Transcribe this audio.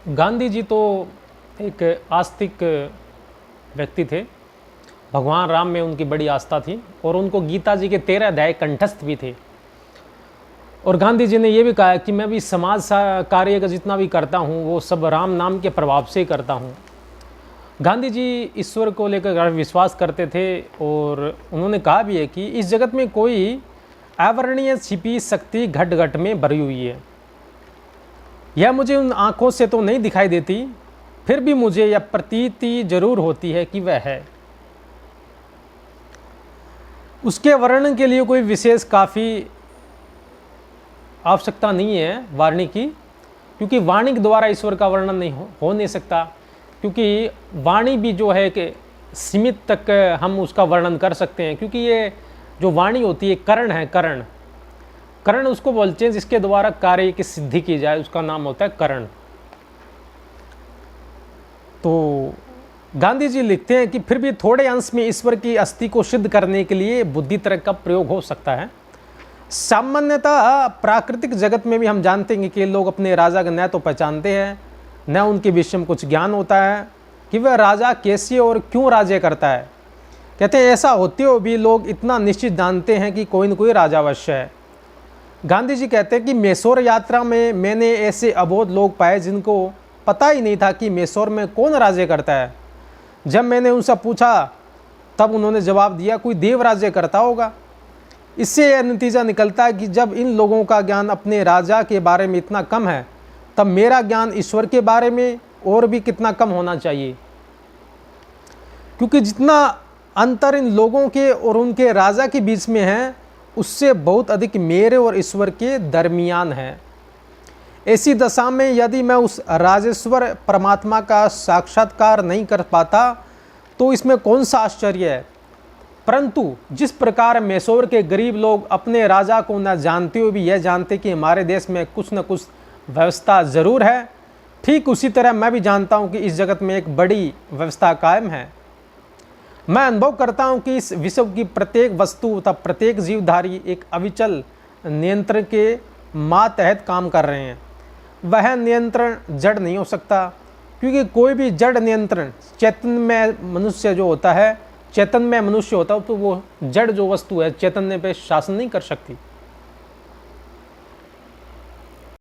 गांधी जी तो एक आस्तिक व्यक्ति थे। भगवान राम में उनकी बड़ी आस्था थी और उनको गीता जी के 13 अध्याय कंठस्थ भी थे। और गांधी जी ने यह भी कहा कि मैं भी समाज कार्य का जितना भी करता हूँ वो सब राम नाम के प्रभाव से ही करता हूँ। गांधी जी ईश्वर को लेकर विश्वास करते थे और उन्होंने कहा भी है कि इस जगत में कोई अवर्णनीय छिपी शक्ति घट घट में भरी हुई है। यह मुझे उन आँखों से तो नहीं दिखाई देती, फिर भी मुझे यह प्रतीति जरूर होती है कि वह है। उसके वर्णन के लिए कोई विशेष काफ़ी आवश्यकता नहीं है वाणी की, क्योंकि वाणी के द्वारा ईश्वर का वर्णन नहीं हो नहीं सकता, क्योंकि वाणी भी जो है कि सीमित तक हम उसका वर्णन कर सकते हैं। क्योंकि ये जो वाणी होती है करण है, करण उसको बोलते हैं जिसके द्वारा कार्य की सिद्धि की जाए, उसका नाम होता है करण। तो गांधी जी लिखते हैं कि फिर भी थोड़े अंश में ईश्वर की अस्थि को सिद्ध करने के लिए बुद्धि तर्क का प्रयोग हो सकता है। सामान्यतः प्राकृतिक जगत में भी हम जानते हैं कि लोग अपने राजा को न तो पहचानते हैं न उनके विषय में कुछ ज्ञान होता है कि वह राजा कैसे और क्यों राज्य करता है। कहते हैं ऐसा होते हुए भी लोग इतना निश्चित जानते हैं कि कोई न कोई राजा अवश्य है। गांधी जी कहते हैं कि मैसूर यात्रा में मैंने ऐसे अबोध लोग पाए जिनको पता ही नहीं था कि मैसूर में कौन राज्य करता है। जब मैंने उनसे पूछा तब उन्होंने जवाब दिया कोई देव राज्य करता होगा। इससे यह नतीजा निकलता है कि जब इन लोगों का ज्ञान अपने राजा के बारे में इतना कम है तब मेरा ज्ञान ईश्वर के बारे में और भी कितना कम होना चाहिए, क्योंकि जितना अंतर इन लोगों के और उनके राजा के बीच में है उससे बहुत अधिक मेरे और ईश्वर के दरमियान है। ऐसी दशा में यदि मैं उस राजेश्वर परमात्मा का साक्षात्कार नहीं कर पाता तो इसमें कौन सा आश्चर्य है। परंतु जिस प्रकार मैसूर के गरीब लोग अपने राजा को न जानते हुए भी यह जानते कि हमारे देश में कुछ न कुछ व्यवस्था जरूर है, ठीक उसी तरह मैं भी जानता हूं कि इस जगत में एक बड़ी व्यवस्था कायम है। मैं अनुभव करता हूं कि इस विश्व की प्रत्येक वस्तु तथा प्रत्येक जीवधारी एक अविचल नियंत्रण के मातहत काम कर रहे हैं। वह नियंत्रण जड़ नहीं हो सकता, क्योंकि कोई भी जड़ नियंत्रण चैतन्यमय मनुष्य होता है तो वो जड़ जो वस्तु है चैतन्य पे शासन नहीं कर सकती।